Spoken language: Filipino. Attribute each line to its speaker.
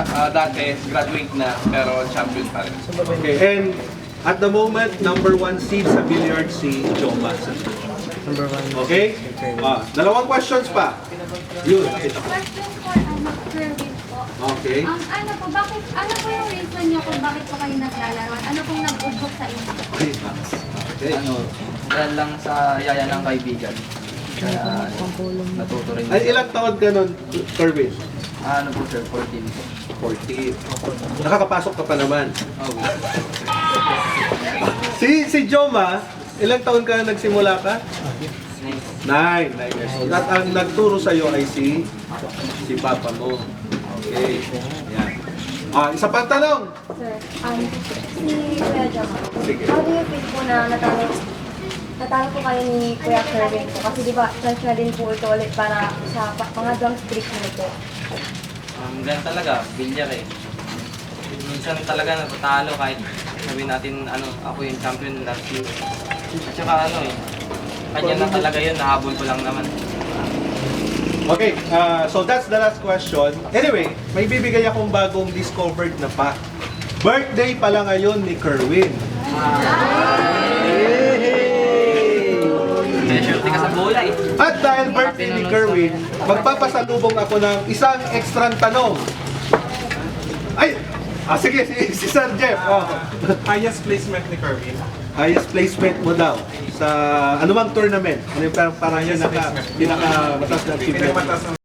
Speaker 1: dati, graduate na, pero champion pa rin.
Speaker 2: Okay, and at the moment, number 1 seed sa billiard si Joma.
Speaker 3: Number 1.
Speaker 2: Okay? Dalawang questions pa. Yun.
Speaker 4: Question for Kerwin po.
Speaker 2: Okay.
Speaker 4: Ano po, bakit, ano po yung reason niyo kung bakit po kayo naglalaro? Ano pong nag-ugbok sa inyo?
Speaker 2: Okay.
Speaker 5: Dahil lang sa yaya ng kaibigan. Kaya natuto rin.
Speaker 2: Ay, ilang taon ka nun, Kerwin?
Speaker 5: Ano po sir, 14 po.
Speaker 2: 40. Nakakapasok ka pa naman.
Speaker 5: Okay.
Speaker 2: Si Joma, ilang taon ka nagsimula ka? 9 years. At ang nagturo sa'yo ay si papa mo. Okay. Yan. Isa pang tanong.
Speaker 6: Sir, si Kuya Jama,
Speaker 2: Sige.
Speaker 6: how do you feel po na natalo po kayo ni Kuya Kerwin po? Kasi di ba, chance na din po ito ulit para sa mga drunk streak nyo po.
Speaker 5: Ganun talaga, bilyar eh. Minsan talaga natatalo kahit sabihin natin ako yung champion last year. At saka kanya na talaga yun, nahabol ko lang naman.
Speaker 2: Okay, so that's the last question. Anyway, may bibigay akong bagong discovered na fact. Birthday pala ngayon ni Kerwin.
Speaker 5: Kaya sure ka sa bola eh.
Speaker 2: At dahil birthday ni Kerwin, magpapasalubong ako ng isang extra tanong. Ay! Sige, si Sir Jeff.
Speaker 3: Highest placement ni Kerwin.
Speaker 2: Highest placement mo daw sa anumang tournament. Ano yung parang yun pinaka mataas na achievement?
Speaker 3: Pinakamataas